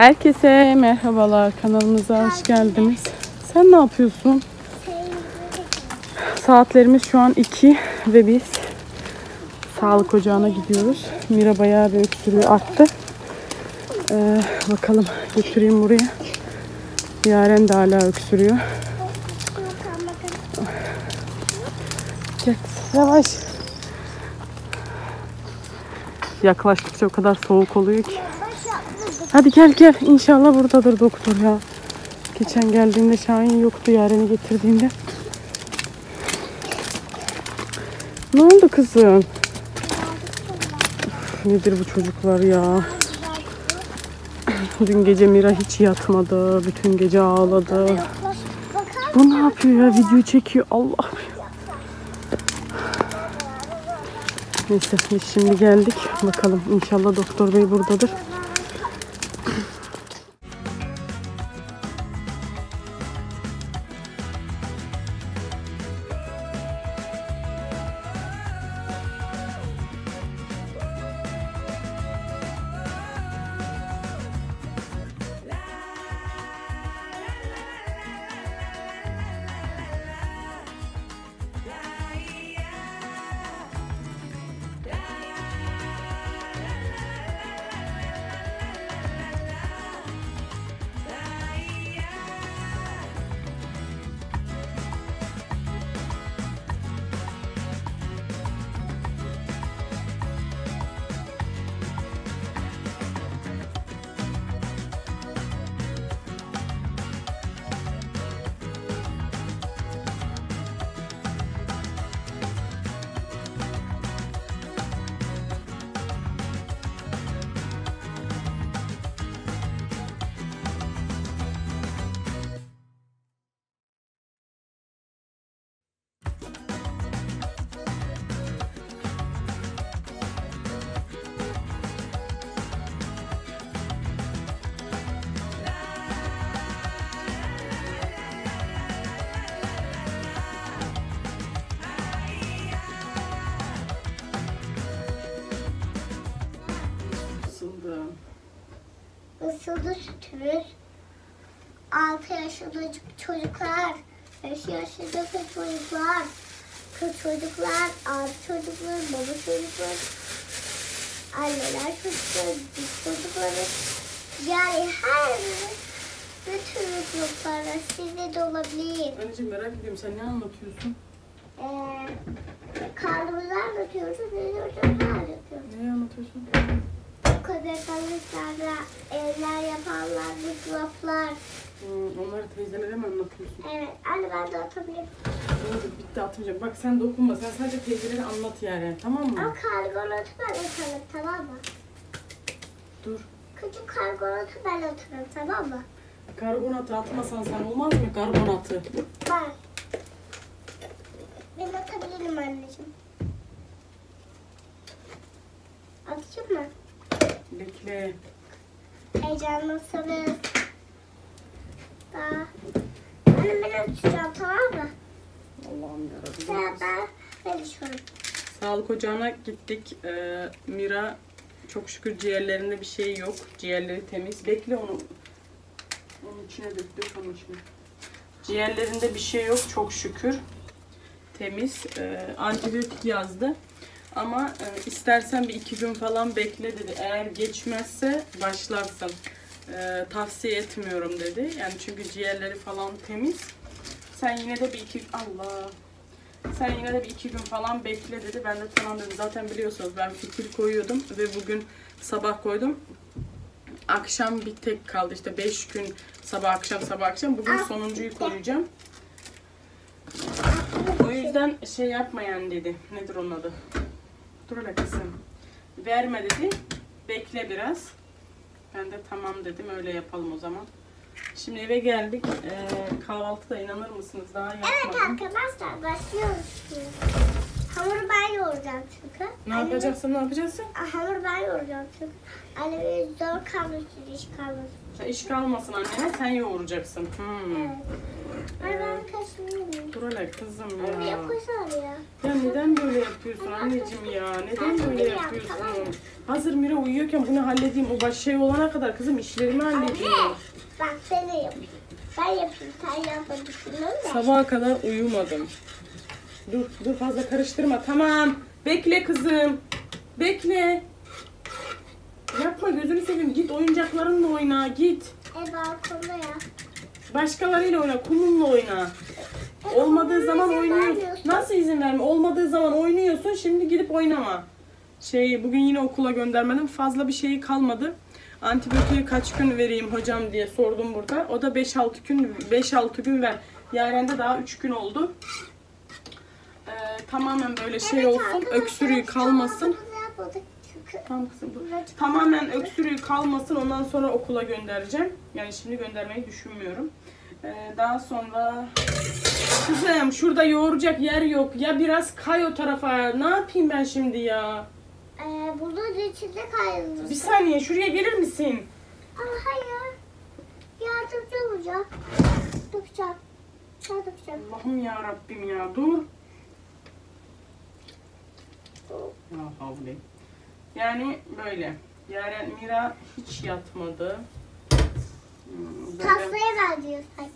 Herkese merhabalar, kanalımıza hoş geldiniz. Sen ne yapıyorsun? Saatlerimiz şu an 2 ve biz sağlık ocağına gidiyoruz. Mira bayağı bir öksürüğü arttı. Bakalım götüreyim buraya. Yaren de hala öksürüyor. Gel, yavaş. Yaklaştıkça o kadar soğuk oluyor ki. Hadi gel gel. İnşallah buradadır doktor ya. Geçen geldiğinde Şahin yoktu, Yaren'i getirdiğinde. Ne oldu kızım? Uf, nedir bu çocuklar ya? Dün gece Mira hiç yatmadı. Bütün gece ağladı. Bu ne yapıyor ya? Video çekiyor. Allah. Neyse biz şimdi geldik. Bakalım inşallah doktor bey buradadır. Isıldı sütümüz. 6 yaşındaki çocuklar, 5 yaşındaki çocuklar, kız çocuklar, abi çocuklar, baba çocuklar, anneler çocuklar, biz çocukları, yani her bütün çocuklara sizde de olabilir. Anneciğim merak ediyorum, sen ne anlatıyorsun? Karnımızı anlatıyoruz, çocukları anlatıyoruz. Ne anlatıyorsun? Köpek balıklarla evler yapanlar, mikroflar. Onları teyzelere mi anlatıyorsun? Evet, anne ben de atabilirim. Bitti, atmayacağım. Bak sen dokunma, sen sadece teyzelere anlat yani, tamam mı? Ama kargonotu ben atarım, tamam mı? Dur. Küçük kargonotu ben atarım, tamam mı? Karbonatı atmasan sen olmaz mı karbonatı? Ben. Ben atabilirim anneciğim. Atayım mı? Bekle. Heyecanlısınız. Daha. Anne ben atacağım, tamam mı? Allah'ım yarabbim. Ben içiyorum. Sağlık ocağına gittik. Mira çok şükür ciğerlerinde bir şey yok. Ciğerleri temiz. Bekle onu. Onun içine dök onun içine. Ciğerlerinde bir şey yok çok şükür. Temiz. Antibiyotik yazdı. Ama istersen bir 2 gün falan bekle dedi. Eğer geçmezse başlarsın. Tavsiye etmiyorum dedi. Yani çünkü ciğerleri falan temiz. Sen yine de bir 2 gün falan bekle dedi. Ben de tamam dedim. Zaten biliyorsunuz ben fitil koyuyordum ve bugün sabah koydum. Akşam bir tek kaldı. İşte 5 gün sabah akşam. Bugün sonuncuyu koyacağım. O yüzden şey yapmayan dedi. Nedir onun adı? Dur hele kızım. Verme dedi. Bekle biraz. Ben de tamam dedim. Öyle yapalım o zaman. Şimdi eve geldik. Kahvaltıda inanır mısınız? Daha yapmadım. Evet arkadaşlar başlıyoruz. Hamuru ben yoğuracağım çünkü. Ne yapacaksın, ne yapacaksın? Hamuru ben yoğuracağım çünkü. Annemin zor kalmasın, iş kalmasın. Ya iş kalmasın annene, sen yoğuracaksın. Evet. Anne ben kaşınıyorum. Dur hele kızım Anne ya. yapmasana ya. Ya neden böyle yapıyorsun anneciğim ya? Neden böyle yapıyorsun? Hazır Mira uyuyorken bunu halledeyim. O baş şey olana kadar kızım işlerimi halledeyim. Anne. Bak ben de yapayım. Ben yapayım. Sen yapma düşünüyorum da. Sabaha kadar uyumadım. Dur fazla karıştırma. Tamam. Bekle kızım. Bekle. Yapma gözünü seveyim. Git oyuncaklarınla oyna. Git. Balkonda ya. Başkalarıyla oyna. Kumunla oyna. Olmadığı zaman izin oynuyorsun. vermiyorsun. Nasıl izin verme? Olmadığı zaman oynuyorsun. Şimdi gidip oynama. Bugün yine okula göndermedim. Fazla bir şeyi kalmadı. Antibiyotiği kaç gün vereyim hocam diye sordum burada. O da 5-6 gün ver. Yaren'de daha 3 gün oldu. Tamamen böyle şey olsun. Öksürüğü kalmasın. Tamam kızım dur. Tamamen öksürüğü kalmasın. Ondan sonra okula göndereceğim. Yani şimdi göndermeyi düşünmüyorum. Daha sonra kızım şurada yoğuracak yer yok. Ya biraz kay o tarafa. Ne yapayım ben şimdi ya? Bunun içinde kaynıyor. Bir saniye şuraya gelir misin? Ama hayır. Yardımcı olacağım. Dökeceğim. Sen dökeceğim. Allah'ım ya Rabbim ya dur. Ya havle. Yani böyle. Yaren Mira hiç yatmadı. Böyle Pastaya benziyor sanki.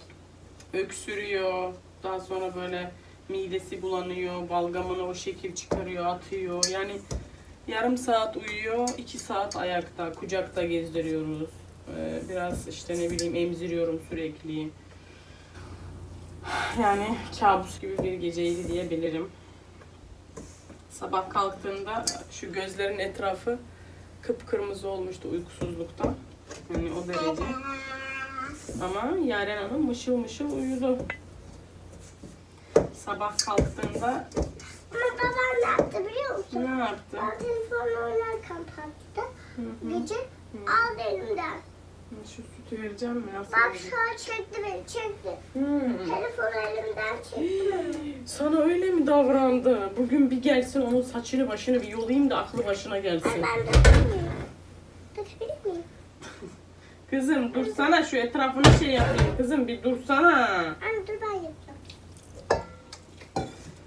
öksürüyor. Daha sonra böyle midesi bulanıyor. Balgamını o şekil çıkarıyor, atıyor. Yani yarım saat uyuyor, 2 saat ayakta, kucakta gezdiriyoruz. Biraz işte ne bileyim emziriyorum sürekli. Yani kabus gibi bir geceydi diyebilirim. Sabah kalktığında şu gözlerin etrafı kıpkırmızı olmuştu uykusuzluktan. Yani o derece. Ama Yaren Hanım mışıl mışıl uyudu. Sabah kalktığında Ama babam ne yaptı biliyor musun? ne yaptı? Ben telefonla oynarken parkta gece aldı elimden. Şu sütü vereceğim mi? Nasıl Bak vereceğim? şu an çekti beni, çekti. Hmm. Telefonu elimden çekti beni. Sana öyle mi davrandı? Bugün bir gelsin onun saçını başını bir yolayım da aklı başına gelsin. Ben dökebilir miyim? Dökebilir miyim? Kızım dursana şu etrafına şey yapayım. Kızım bir dursana. Anne dur ben yapacağım.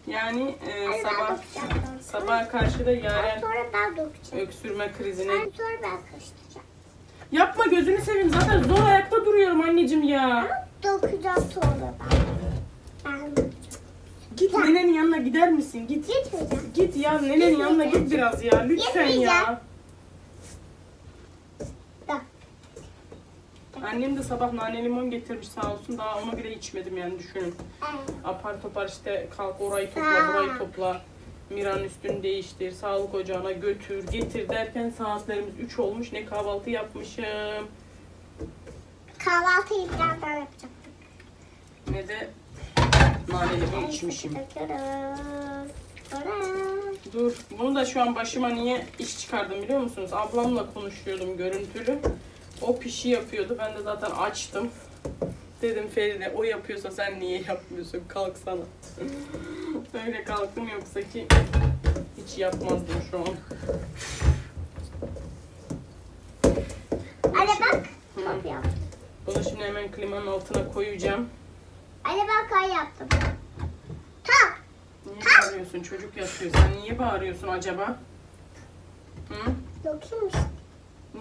Yani Anne, ben dökeceğim. sabah karşıda Yaren Sonra ben dökeceğim. öksürme krizine. Anne sonra ben karıştıracağım. Yapma gözünü seveyim zaten zor ayakta duruyorum anneciğim ya. Ama dökeceğim sonra ben. Ben dökeceğim. Git nenenin yanına gider misin? Git. Gitmeyeceğim. Git ya nenenin yanına git biraz ya lütfen ya. Dur. Annem de sabah nane limon getirmiş sağ olsun. Daha onu bile içmedim yani düşünün. Evet. Apar topar işte kalk orayı topla burayı topla. Mira'nın üstünü değiştir, sağlık ocağına götür, getir derken saatlerimiz 3 olmuş. Ne kahvaltı yapmışım Kahvaltıyı birazdan yapacağım. ne de nane limon içmişim. Döküyoruz. Sonra. Dur bunu da şu an başıma niye iş çıkardım biliyor musunuz? Ablamla konuşuyordum görüntülü. O pişi yapıyordu. Ben de zaten açtım. Dedim Feride o yapıyorsa sen niye yapmıyorsun? Kalksana. Öyle kalktım yoksa ki hiç yapmazdım şu an. Anne bak. Top yaptım. Bunu şimdi hemen klimanın altına koyacağım. Anne bak kay yaptım. Tamam. Niye bağırıyorsun? Çocuk yatıyor. Sen niye bağırıyorsun acaba? Hı? Dökeyim işte.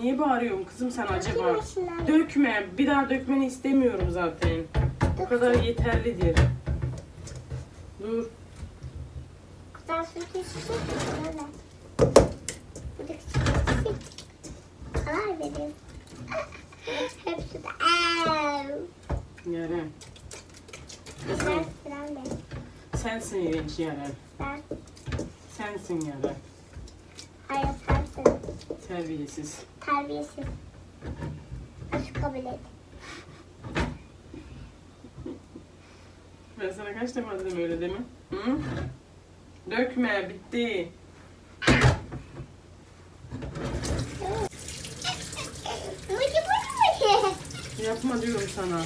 Niye bağırıyorsun kızım sen acaba? Dökeyim içinden. Dökme. Bir daha dökmeni istemiyorum zaten. Bu kadar yeterlidir. Dur. Güzel süt içecek. Böyle. Buradaki süt karar veriyorum. Hepsi de. Yaren. Ben Kızım sıram benim. sensin Yaren. Ben. Sensin Yaren. Hayır sensin. Terbiyesiz. Terbiyesiz. Açık kabul et. Ben sana kaç defa dedim öyle deme? Hı? Dökme bitti. Mıcı mıcı. Yapma diyorum sana.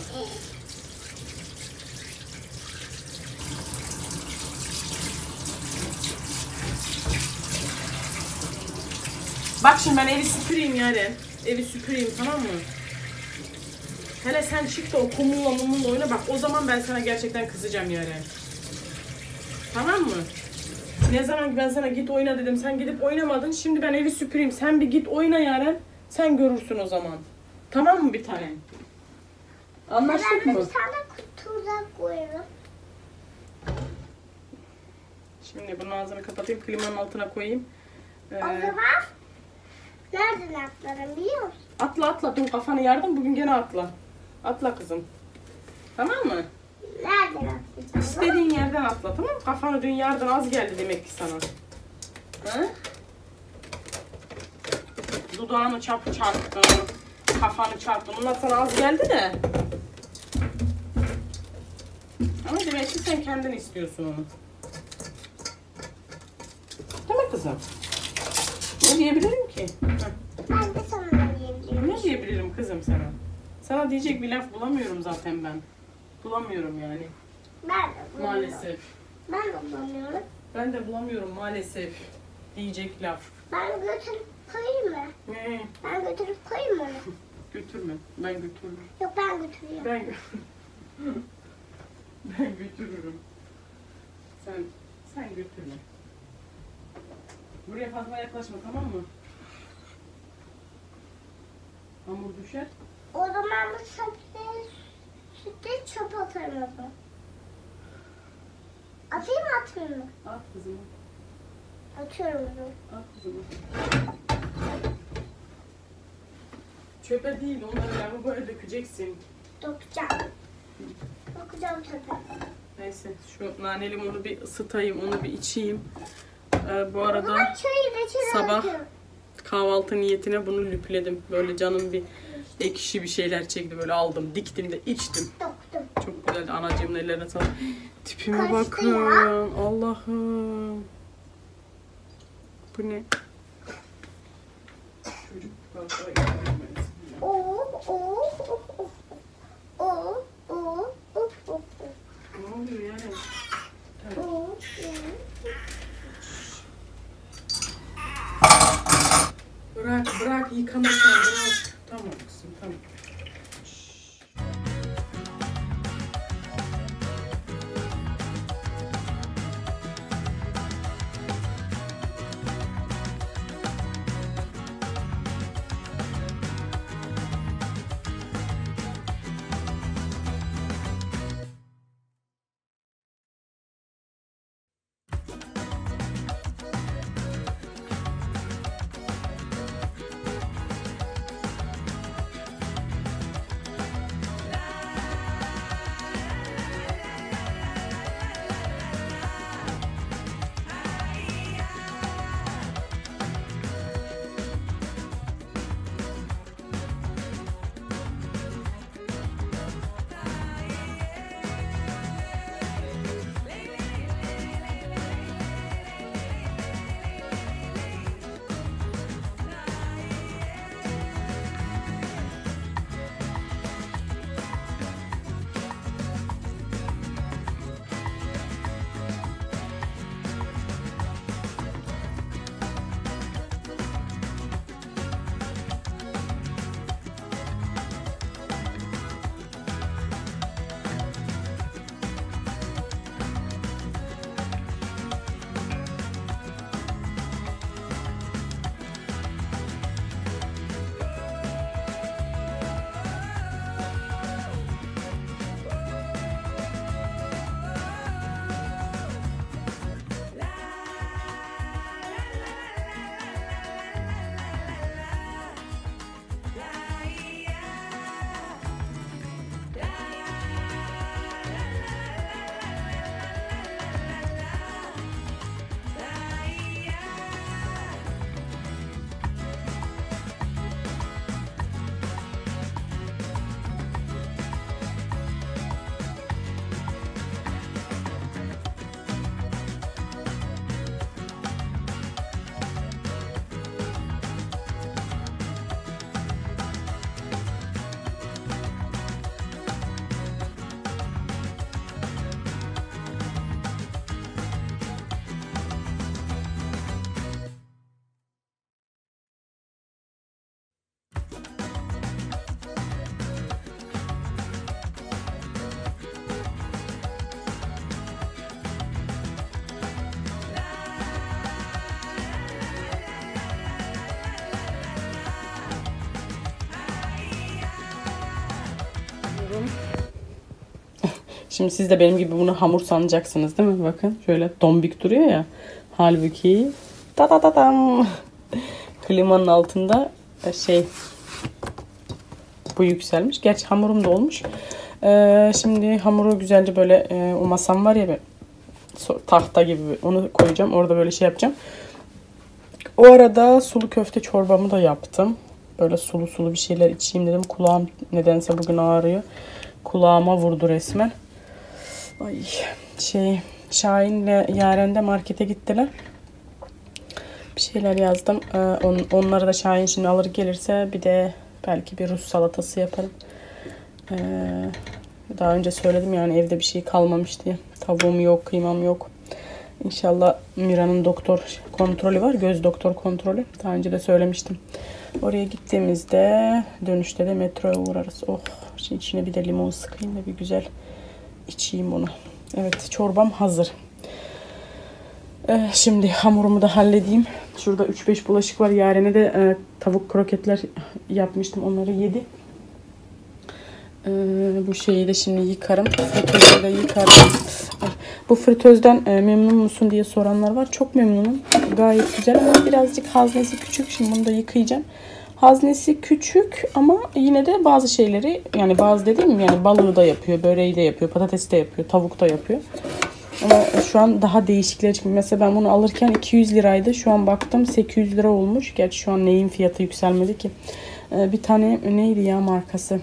Bak şimdi ben evi süpüreyim yani. Evi süpüreyim, tamam mı? Hele sen çık da o kumulla oyna bak. O zaman ben sana gerçekten kızacağım yani. Tamam mı? Ne zaman ben sana git oyna dedim, sen gidip oynamadın. Şimdi ben evi süpüreyim. Sen bir git oyna Yaren. Sen görürsün o zaman. Tamam mı bir tane? Anlaştık Ben de mı? bir tane kutuda koyuyorum. Şimdi bunun ağzını kapatayım. Klimanın altına koyayım. O zaman nereden atlarım biliyor musun? Atla. Dün kafanı yardım. Bugün gene atla. Atla kızım. Tamam mı? Nereden atlayacağım? İstediğin yerden atla, tamam mı? Kafanı dün yardım az geldi demek ki sana. Ha? Dudağını çarptın. Kafanı çarptın. Bunlar sana az geldi de. Ama demek ki sen kendin istiyorsun onu. Değil mi kızım? Ne diyebilirim ki? Heh. Ben de sana ne diyebilirim? Ne diyebilirim kızım sana? Sana diyecek bir laf bulamıyorum zaten ben. Bulamıyorum yani. Ben de bulamıyorum. Maalesef. Ben de bulamıyorum. Ben de bulamıyorum maalesef. Diyecek laf. Ben götürüp koyayım mı? Ne? Ben götürüp koyayım mı onu? Götürme. Ben götürürüm. Yok ben götürüyorum. Ben götürürüm. Sen götürme. Buraya fazla yaklaşma, tamam mı? Hamur düşer. O zaman bu sütle çöp atarım o zaman. Atayım mı atmayayım mı? At kızımı. Atıyorum o zaman. At kızımı. Çöpe değil, onları lavaboya dökeceksin. Dokacağım. Dokacağım çöpe. Neyse, şu nane limonu bir ısıtayım, onu bir içeyim. Bu O arada zaman çayı da içeri sabah atıyorum. kahvaltı niyetine bunu lüpledim. Böyle canım bir ekşi bir şeyler çekti, böyle aldım, diktim de içtim. Doktum. Çok güzeldi, anacığımın ellerine sağlık. Tipime Kaçtı bakın, ya. Allah'ım. Bu ne? Çocuk fazla yapmayız. Oo, oo, oo, oo, oo, oo, oo, Ne oluyor yani? oo. Bırak yıkama sen, bırak. Tamam kızım, tamam. hamurum. Şimdi siz de benim gibi bunu hamur sanacaksınız değil mi? Bakın şöyle tombik duruyor ya. Halbuki ta ta ta tam klimanın altında bu yükselmiş. Gerçi hamurum da olmuş. Şimdi hamuru güzelce böyle o masam var ya, tahta gibi, onu koyacağım. Orada böyle şey yapacağım. O arada sulu köfte çorbamı da yaptım. Böyle sulu sulu bir şeyler içeyim dedim. Kulağım nedense bugün ağrıyor. Kulağıma vurdu resmen. Ay Şahin'le Yaren de markete gittiler. Bir şeyler yazdım. Onları da Şahin şimdi alır gelirse bir de belki bir Rus salatası yaparım. Daha önce söyledim yani evde bir şey kalmamış diye. Tavuğum yok, kıymam yok. İnşallah Mira'nın doktor kontrolü var. Göz doktor kontrolü. Daha önce de söylemiştim. Oraya gittiğimizde dönüşte de metroya uğrarız. Oh, şimdi içine bir de limon sıkayım da bir güzel içeyim onu. Evet, çorbam hazır. Şimdi hamurumu da halledeyim. Şurada 3-5 bulaşık var. Yaren'e de tavuk kroketler yapmıştım. Onları yedi. Bu şeyi de şimdi yıkarım. Fritözde de yıkarım. Bu fritözden memnun musun diye soranlar var. Çok memnunum. Gayet güzel ama birazcık haznesi küçük. Şimdi bunu da yıkayacağım. Haznesi küçük ama yine de bazı şeyleri, yani bazı dediğim yani balığı da yapıyor, böreği de yapıyor, patatesi de yapıyor, tavuk da yapıyor. Ama şu an daha değişikleri çıkıyor. Mesela ben bunu alırken 200 liraydı. Şu an baktım 800 lira olmuş. Gerçi şu an neyin fiyatı yükselmedi ki. Bir tane neydi ya markası?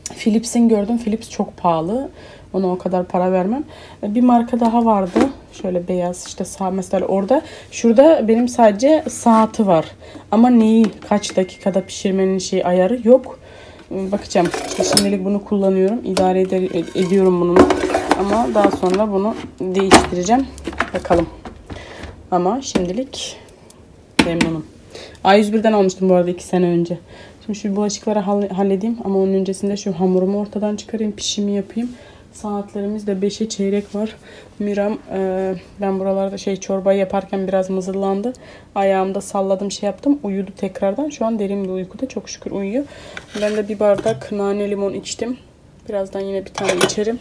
Philips'in gördüm. Philips çok pahalı. Ona o kadar para vermem. Bir marka daha vardı. Şöyle beyaz işte mesela orada. Şurada benim sadece saati var. Ama neyi kaç dakikada pişirmenin ayarı yok. Bakacağım. Şimdilik bunu kullanıyorum. İdare ediyorum bununla. Ama daha sonra bunu değiştireceğim. Bakalım. Ama şimdilik memnunum. A101'den almıştım bu arada 2 sene önce. Şimdi şu bulaşıkları halledeyim. Ama onun öncesinde şu hamurumu ortadan çıkarayım. Pişimi yapayım. Saatlerimiz de 5'e çeyrek var. Miram ben buralarda çorbayı yaparken biraz mızıllandı. Ayağımda salladım yaptım. Uyudu tekrardan. Şu an derin bir uykuda. Çok şükür uyuyor. Ben de bir bardak nane limon içtim. Birazdan yine bir tane içerim.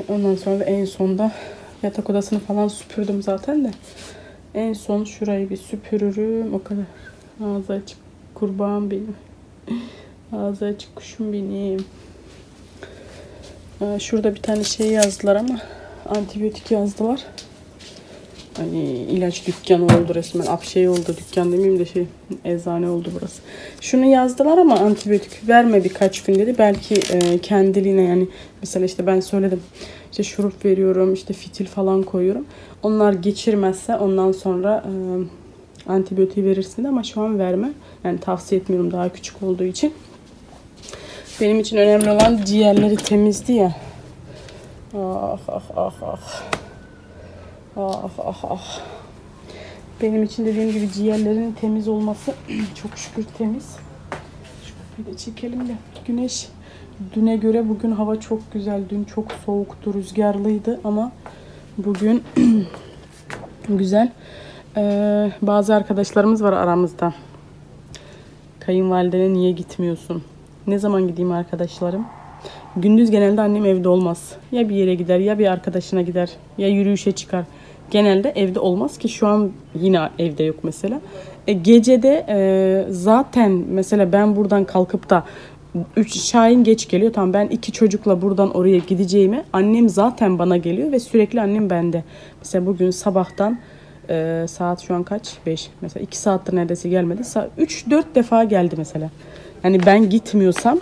Ondan sonra da en sonda yatak odasını falan süpürdüm zaten de. En son şurayı bir süpürürüm. O kadar. Ağzı açık kurbağam benim. Ağzı açık kuşum benim. Şurada bir tane yazdılar ama antibiyotik yazdılar. Hani ilaç dükkanı oldu resmen. Oldu dükkan demeyeyim de eczane oldu burası. Şunu yazdılar ama antibiyotik verme birkaç gün dedi. Belki kendiliğine yani mesela ben söyledim. Şurup veriyorum, fitil falan koyuyorum. Onlar geçirmezse ondan sonra antibiyotiği verirsin ama şu an verme. Yani tavsiye etmiyorum daha küçük olduğu için. Benim için önemli olan ciğerleri temizdi ya. Ah ah ah ah. Ah ah ah. Benim için dediğim gibi ciğerlerin temiz olması çok şükür temiz. Şu kapıyı da çekelim de. Güneş düne göre bugün hava çok güzel. Dün çok soğuktu, rüzgarlıydı ama bugün güzel. Bazı arkadaşlarımız var aramızda. Kayınvalidene niye gitmiyorsun? Ne zaman gideyim arkadaşlarım? Gündüz genelde annem evde olmaz. Ya bir yere gider, ya bir arkadaşına gider, ya yürüyüşe çıkar. Genelde evde olmaz ki şu an yine evde yok mesela. Gecede zaten mesela ben buradan kalkıp da Şahin geç geliyor. Tamam, ben 2 çocukla buradan oraya gideceğime annem zaten bana geliyor ve sürekli annem bende. Mesela bugün sabahtan saat şu an kaç? 5. Mesela 2 saattir neredeyse gelmedi. 3-4 defa geldi mesela. Yani ben gitmiyorsam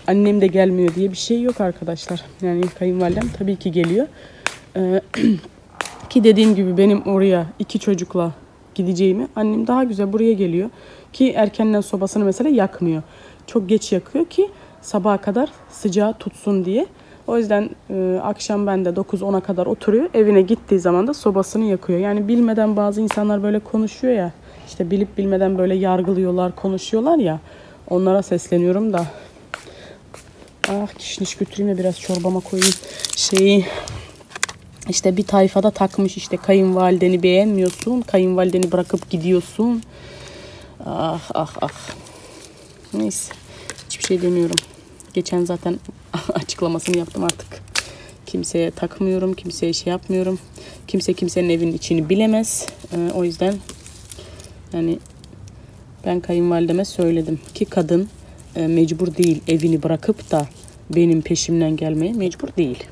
annem de gelmiyor diye bir şey yok arkadaşlar. Yani kayınvalidem tabii ki geliyor. Ki dediğim gibi benim oraya 2 çocukla gideceğimi annem daha güzel buraya geliyor. Ki erkenden sobasını mesela yakmıyor. Çok geç yakıyor ki sabaha kadar sıcağı tutsun diye. O yüzden akşam bende 9-10'a kadar oturuyor. Evine gittiği zaman da sobasını yakıyor. Yani bilmeden bazı insanlar böyle konuşuyor ya. Bilip bilmeden böyle yargılıyorlar, konuşuyorlar ya. Onlara sesleniyorum da. Ah, kişniş götüreyim de biraz çorbama koyayım. Bir tayfada takmış kayınvalideni beğenmiyorsun. Kayınvalideni bırakıp gidiyorsun. Ah ah ah. Neyse. Hiçbir şey demiyorum. Geçen zaten açıklamasını yaptım artık. Kimseye takmıyorum, kimseye şey yapmıyorum. Kimse kimsenin evinin içini bilemez. O yüzden yani ben kayınvalideme söyledim ki kadın mecbur değil evini bırakıp da benim peşimden gelmeye mecbur değil.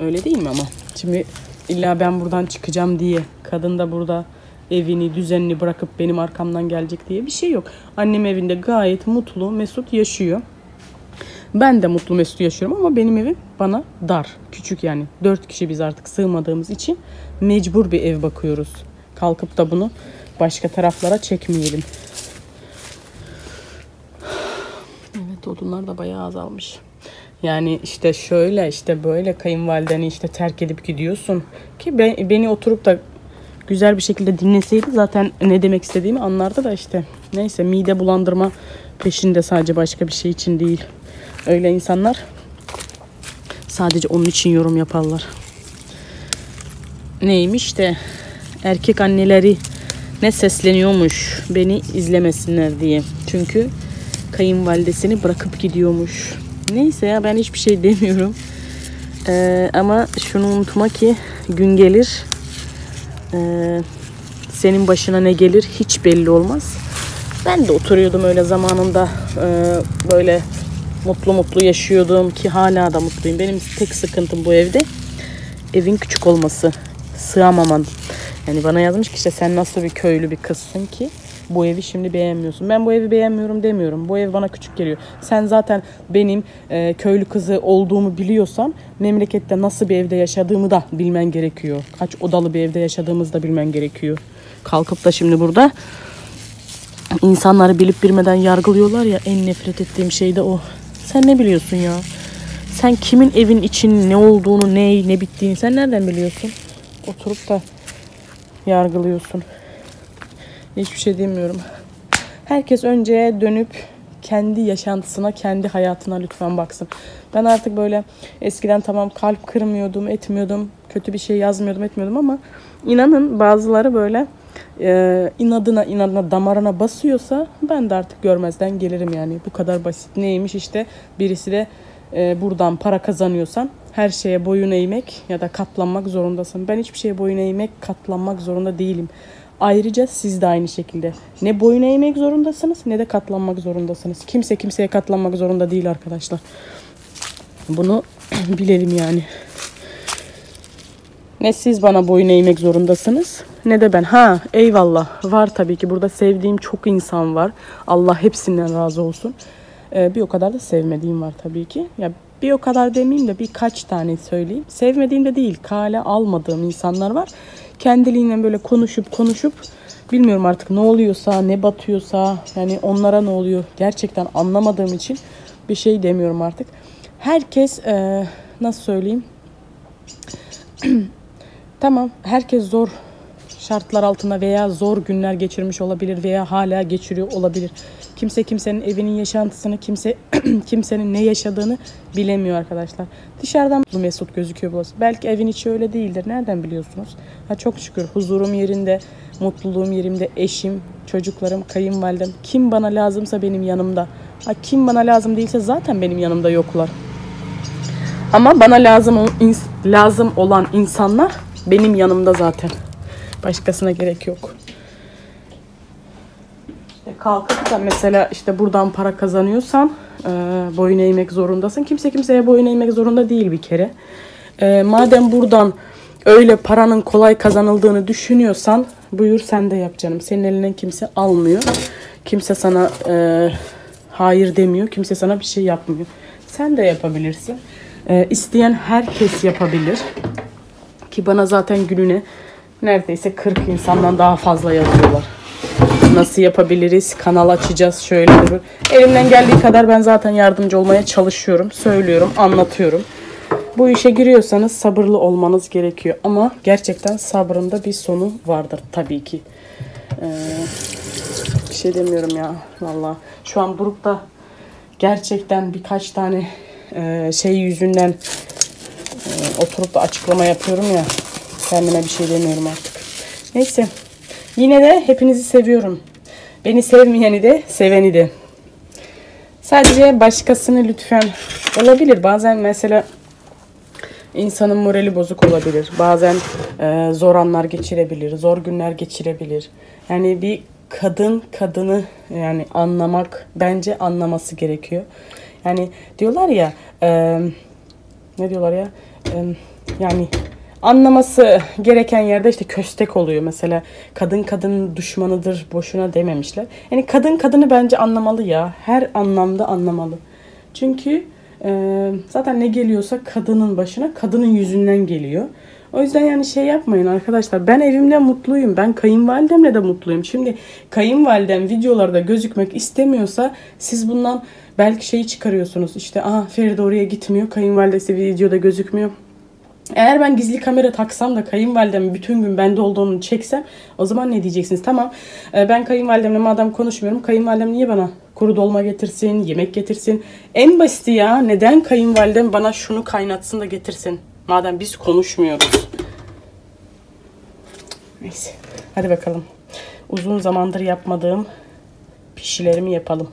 Öyle değil mi ama? Şimdi illa ben buradan çıkacağım diye kadın da burada evini, düzenini bırakıp benim arkamdan gelecek diye bir şey yok. Annem evinde gayet mutlu, mesut yaşıyor. Ben de mutlu, mesut yaşıyorum ama benim evim bana dar, küçük yani. 4 kişi biz artık sığmadığımız için mecbur bir ev bakıyoruz. Kalkıp da bunu başka taraflara çekmeyelim. Evet, odunlar da bayağı azalmış. Yani işte şöyle işte böyle kayınvalideni işte terk edip gidiyorsun ki beni oturup da güzel bir şekilde dinleseydi zaten ne demek istediğimi anlardı da işte neyse, mide bulandırma peşinde, sadece başka bir şey için değil. Öyle insanlar sadece onun için yorum yaparlar. Neymiş de erkek anneleri ne sesleniyormuş beni izlemesinler diye. Çünkü kayınvalidesini bırakıp gidiyormuş. Neyse ya, ben hiçbir şey demiyorum. Ama şunu unutma ki gün gelir senin başına ne gelir hiç belli olmaz. Ben de oturuyordum öyle zamanında böyle mutlu mutlu yaşıyordum ki hala da mutluyum. Benim tek sıkıntım bu evde evin küçük olması, sığamaman. Yani bana yazmış ki işte sen nasıl bir köylü bir kızsın ki bu evi şimdi beğenmiyorsun. Ben bu evi beğenmiyorum demiyorum. Bu ev bana küçük geliyor. Sen zaten benim köylü kızı olduğumu biliyorsan memlekette nasıl bir evde yaşadığımı da bilmen gerekiyor. Kaç odalı bir evde yaşadığımızı da bilmen gerekiyor. Kalkıp da şimdi burada insanları bilip bilmeden yargılıyorlar ya, en nefret ettiğim şey de o. Sen ne biliyorsun ya? Sen kimin evin için ne olduğunu, ne bittiğini sen nereden biliyorsun? Oturup da yargılıyorsun. Hiçbir şey demiyorum. Herkes önce dönüp kendi yaşantısına, kendi hayatına lütfen baksın. Ben artık böyle eskiden tamam kalp kırmıyordum, etmiyordum. Kötü bir şey yazmıyordum, etmiyordum ama inanın bazıları böyle inadına damarına basıyorsa ben de artık görmezden gelirim yani. Bu kadar basit. Neymiş işte birisi de buradan para kazanıyorsan her şeye boyun eğmek ya da katlanmak zorundasın. Ben hiçbir şeye boyun eğmek, katlanmak zorunda değilim. Ayrıca siz de aynı şekilde. Ne boyun eğmek zorundasınız ne de katlanmak zorundasınız. Kimse kimseye katlanmak zorunda değil arkadaşlar. Bunu bilelim yani. Ne siz bana boyun eğmek zorundasınız ne de ben. Eyvallah, var tabii ki burada sevdiğim çok insan var. Allah hepsinden razı olsun. Bir o kadar da sevmediğim var tabii ki. Ya bir o kadar demeyeyim de birkaç tane söyleyeyim. Sevmediğim de değil, kale almadığım insanlar var. Kendiliğinden böyle konuşup bilmiyorum artık ne oluyorsa, ne batıyorsa, yani onlara ne oluyor gerçekten anlamadığım için bir şey demiyorum artık. Herkes nasıl söyleyeyim? Tamam, herkes zor şartlar altında veya zor günler geçirmiş olabilir veya hala geçiriyor olabilir. Kimse kimsenin evinin yaşantısını, kimsenin ne yaşadığını bilemiyor arkadaşlar. Dışarıdan mutlu mesut gözüküyor burası. Belki evin içi öyle değildir. Nereden biliyorsunuz? Çok şükür huzurum yerinde, mutluluğum yerimde, eşim, çocuklarım, kayınvalidem. Kim bana lazımsa benim yanımda. Kim bana lazım değilse zaten benim yanımda yoklar. Ama bana lazım olan insanlar benim yanımda zaten. Başkasına gerek yok. Kalkıp da mesela işte buradan para kazanıyorsan boyun eğmek zorundasın. Kimse kimseye boyun eğmek zorunda değil bir kere. Madem buradan öyle paranın kolay kazanıldığını düşünüyorsan buyur sen de yap canım. Senin elinden kimse almıyor. Kimse sana hayır demiyor. Kimse sana bir şey yapmıyor. Sen de yapabilirsin. İsteyen herkes yapabilir. Ki bana zaten gününe neredeyse 40 insandan daha fazla yazıyorlar. Nasıl yapabiliriz? Kanal açacağız. Şöyle böyle. Elimden geldiği kadar ben zaten yardımcı olmaya çalışıyorum. Söylüyorum, anlatıyorum. Bu işe giriyorsanız sabırlı olmanız gerekiyor. Ama gerçekten sabrında bir sonu vardır tabii ki. Bir şey demiyorum ya. Vallahi şu an grupta gerçekten birkaç tane şey yüzünden oturup da açıklama yapıyorum ya. Kendime bir şey demiyorum artık. Neyse. Yine de hepinizi seviyorum. Beni sevmeyeni de seveni de. Sadece başkasını lütfen, olabilir bazen mesela insanın morali bozuk olabilir. Bazen zor anlar geçirebilir, zor günler geçirebilir. Yani bir kadın kadını yani anlamak, bence anlaması gerekiyor. Yani diyorlar ya ne diyorlar ya yani anlaması gereken yerde işte köstek oluyor. Mesela kadın kadının düşmanıdır boşuna dememişler. Yani kadın kadını bence anlamalı ya. Her anlamda anlamalı. Çünkü zaten ne geliyorsa kadının başına kadının yüzünden geliyor. O yüzden yani şey yapmayın arkadaşlar. Ben evimde mutluyum. Ben kayınvalidemle de mutluyum. Şimdi kayınvalidem videolarda gözükmek istemiyorsa siz bundan belki şeyi çıkarıyorsunuz. İşte Feride oraya gitmiyor. Kayınvalidesi videoda gözükmüyor. Eğer ben gizli kamera taksam da kayınvalidem bütün gün bende olduğunu çeksem o zaman ne diyeceksiniz? Tamam ben kayınvalidemle madem konuşmuyorum, kayınvalidem niye bana kuru dolma getirsin, yemek getirsin? En basiti ya, neden kayınvalidem bana şunu kaynatsın da getirsin? Madem biz konuşmuyoruz. Neyse hadi bakalım. Uzun zamandır yapmadığım pişilerimi yapalım.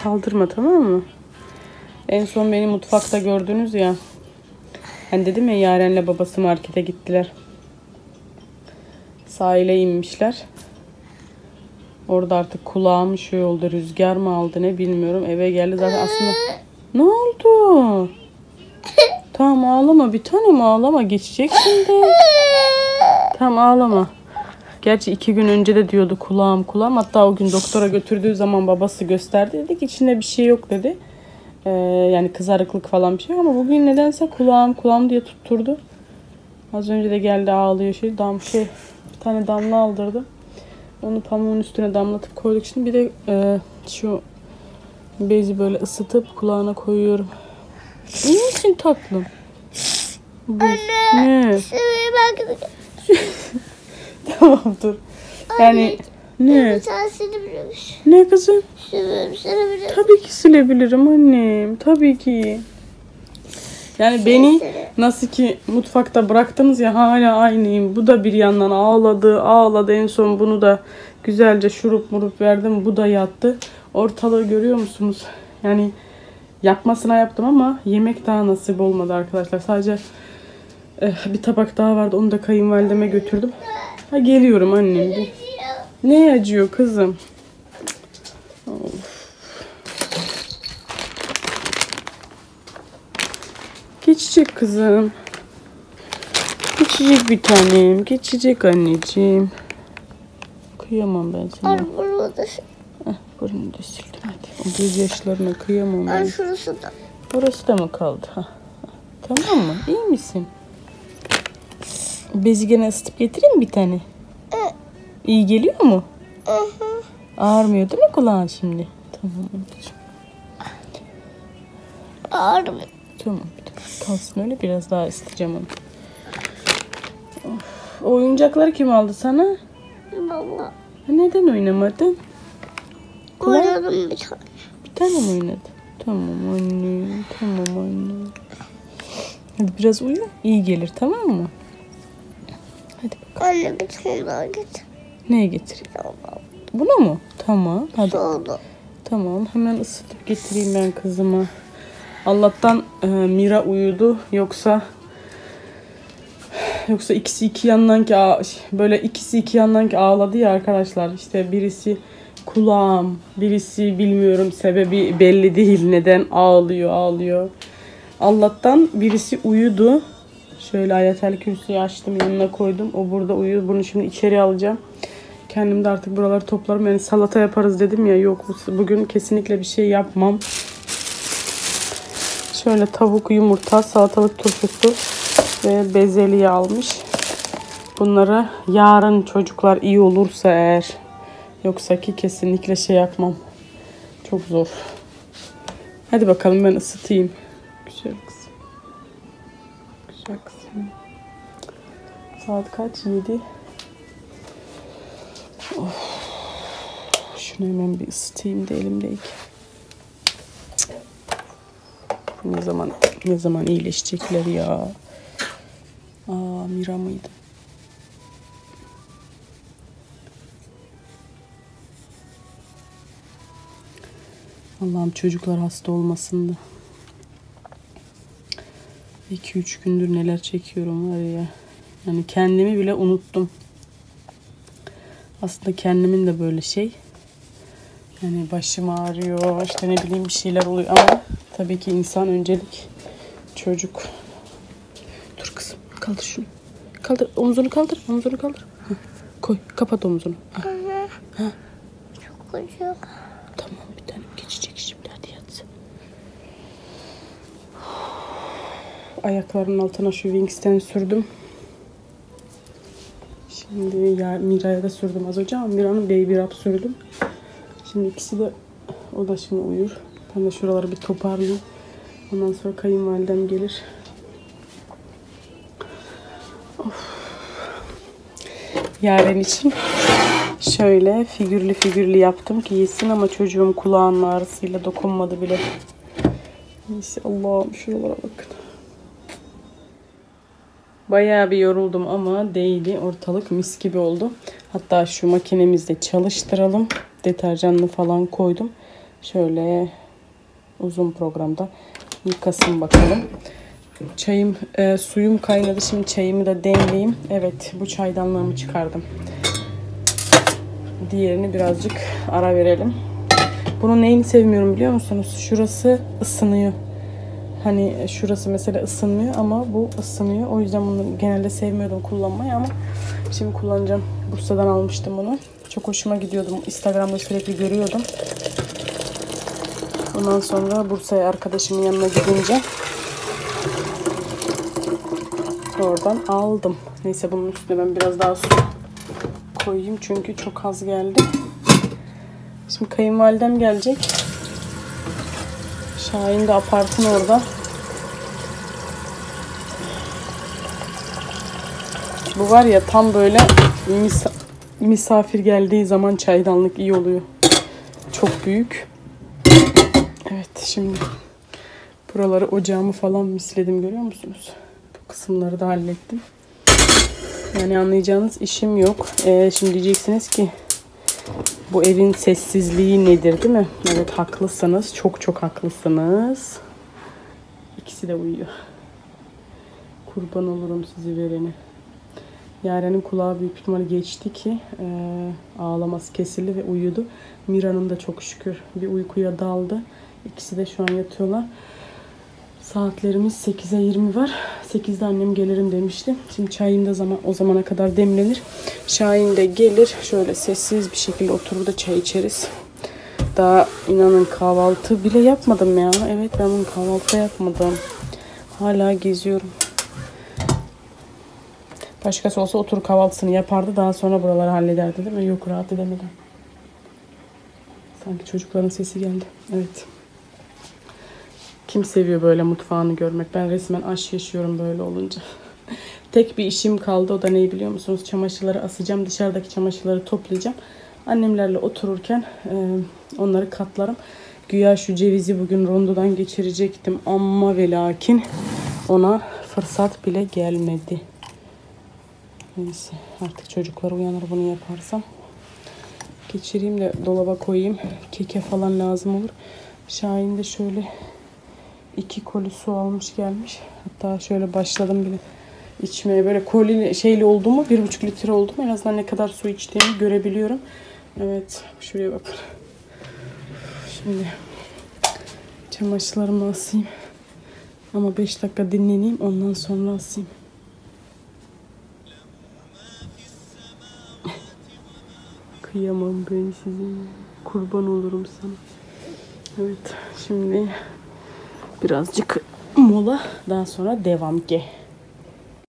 kaldırma, tamam mı? En son beni mutfakta gördünüz ya. Hani dedim ya, Yaren'le babası markete gittiler. Sahile inmişler. Orada artık kulağım şey oldu. Rüzgar mı aldı ne bilmiyorum. Eve geldi zaten aslında. Ne oldu? Tamam ağlama bir tanem, ağlama. Geçecek şimdi. Tamam ağlama. Gerçi 2 gün önce de diyordu kulağım. Hatta o gün doktora götürdüğü zaman babası gösterdi. Dedi ki içinde bir şey yok dedi. Yani kızarıklık falan bir şey ama bugün nedense kulağım diye tutturdu. Az önce de geldi ağlıyor bir tane damla aldırdı. Onu pamuğun üstüne damlatıp koyduk. Şimdi bir de şu bezi böyle ısıtıp kulağına koyuyorum. İyi misin tatlım? Anne. Ne? Bak. Tamam dur. Yani ne? Sen silebilirmiş. Ne kızım? Silebilirim. Tabii ki silebilirim annem. Tabii ki. Yani beni nasıl ki mutfakta bıraktınız ya, hala aynıyım. Bu da bir yandan ağladı. En son bunu da güzelce şurup verdim. Bu da yattı. Ortalığı görüyor musunuz? Yani yapmasına yaptım ama yemek daha nasip olmadı arkadaşlar. Sadece bir tabak daha vardı. Onu da kayınvalideme götürdüm. Ha, geliyorum annem. Ne acıyor kızım? Of. Geçecek kızım. Geçecek bir tanem. Geçecek anneciğim. Kıyamam ben sana. Anne burada. Burnu da sildim hadi. O gözyaşlarına kıyamam ben. Anne şurası da. Orası da mı kaldı? Tamam mı? İyi misin? Bezi gene ısıtıp getireyim bir tane. İyi geliyor mu? Ağrımıyor değil mi kulağın şimdi? Tamam anneciğim. Ağrımıyor. Tamam. Kalsın öyle, biraz daha ısıtacağım onu. Of, oyuncakları kim aldı sana? Baba. Neden oynamadın? Oynadım bir tane. Bir tane mi oynadın? Tamam anne. Hadi biraz uyu. İyi gelir, tamam mı? Hadi bakalım. Anne bir tane daha getir. Neye getireyim? Tamam. Buna mı? Tamam. Hadi. Soğudu. Tamam. Hemen ısıtıp getireyim ben kızıma. Allah'tan Mira uyudu. Yoksa ikisi iki yandan ki ağladı ya arkadaşlar. İşte birisi kulağım, birisi bilmiyorum, sebebi belli değil, neden ağlıyor. Allah'tan birisi uyudu. Şöyle Ayetel Kürsü'yü açtım, yanına koydum. O burada uyuyor. Bunu şimdi içeri alacağım. Kendim de artık buraları toplarım. Yani salata yaparız dedim ya. Yok, bugün kesinlikle bir şey yapmam. Şöyle tavuk, yumurta, salatalık turşusu ve bezelye almış. Bunları yarın çocuklar iyi olursa eğer. Yoksa ki kesinlikle şey yapmam. Çok zor. Hadi bakalım ben ısıtayım. Güzel kızım. Güzel kızım. Saat kaç? 7. Of. Şunu hemen bir ısıtayım da elimdeyken. Ne zaman iyileşecekler ya. Mira mıydı? Allah'ım çocuklar hasta olmasın da. 2-3 gündür neler çekiyorum var ya. Yani kendimi bile unuttum. Aslında kendimin de böyle yani başım ağrıyor, işte ne bileyim bir şeyler oluyor ama tabii ki insan öncelik çocuk. Dur kızım, kaldır şunu. Kaldır, omzunu kaldır. Heh, koy, kapat omzunu. Heh. Çok acıyor. Tamam bir tanem, geçecek şimdi, hadi yatsın. Ayaklarının altına şu Wings'ten sürdüm. Şimdi Mira'ya da sürdüm az önce ama Mira'nın Baby Rub sürdüm. Şimdi ikisi de, o da şimdi uyur. Ben de şuraları bir toparlayayım. Ondan sonra kayınvalidem gelir. Of. Yaren için şöyle figürlü yaptım ki yesin ama çocuğum kulağının ağrısıyla dokunmadı bile. Neyse, Allah'ım şuralara bakın. Bayağı bir yoruldum ama değdi. Ortalık mis gibi oldu. Hatta şu makinemizde çalıştıralım. Deterjanını falan koydum. Şöyle uzun programda yıkasın bakalım. Çayım, suyum kaynadı. Şimdi çayımı da demleyeyim. Evet, bu çaydanlığımı çıkardım. Diğerini birazcık ara verelim. Bunun neyini sevmiyorum biliyor musunuz? Şurası ısınıyor. Hani şurası mesela ısınmıyor ama bu ısınıyor. O yüzden bunu genelde sevmiyordum kullanmayı ama şimdi kullanacağım. Bursa'dan almıştım bunu. Çok hoşuma gidiyordu. Instagram'da sürekli görüyordum. Ondan sonra Bursa'ya arkadaşımın yanına gidince oradan aldım. Neyse bunun üstüne ben biraz daha su koyayım çünkü çok az geldi. Şimdi kayınvalidem gelecek. Şahin de apartın orada. Bu var ya tam böyle misafir geldiği zaman çaydanlık iyi oluyor. Çok büyük. Evet şimdi buraları ocağımı falan misledim görüyor musunuz? Bu kısımları da hallettim. Yani anlayacağınız işim yok. Şimdi diyeceksiniz ki bu evin sessizliği nedir değil mi? Evet haklısınız. Çok çok haklısınız. İkisi de uyuyor. Kurban olurum sizi vereni. Yaren'in kulağı büyük ihtimalle geçti ki ağlaması kesildi ve uyudu. Mira'nın da çok şükür bir uykuya daldı. İkisi de şu an yatıyorlar. Saatlerimiz 8'e 20 var. 8'de annem gelirim demişti. Şimdi çayım da o zamana kadar demlenir. Şahin de gelir. Şöyle sessiz bir şekilde oturur da çay içeriz. Daha inanın kahvaltı bile yapmadım ya. Evet ben bunu kahvaltı yapmadım. Hala geziyorum. Başkası olsa otur kahvaltısını yapardı. Daha sonra buraları hallederdi değil mi? Yok rahat edemedim. Sanki çocukların sesi geldi. Evet. Kim seviyor böyle mutfağını görmek? Ben resmen aşk yaşıyorum böyle olunca. Tek bir işim kaldı. O da ne biliyor musunuz? Çamaşırları asacağım. Dışarıdaki çamaşırları toplayacağım. Annemlerle otururken onları katlarım. Güya şu cevizi bugün rondodan geçirecektim. Ama ve lakin ona fırsat bile gelmedi. Neyse artık çocuklar uyanır bunu yaparsam. Geçireyim de dolaba koyayım. Keke falan lazım olur. Şahin de şöyle 2 koli su almış gelmiş. Hatta şöyle başladım bile içmeye. Böyle koli şeyli oldu mu 1,5 litre oldu mu en azından ne kadar su içtiğimi görebiliyorum. Evet şuraya bakın. Şimdi çamaşırlarımı asayım. Ama 5 dakika dinleneyim ondan sonra asayım. Kıyamam ben size. Kurban olurum sana. Evet şimdi birazcık mola daha sonra devam ki.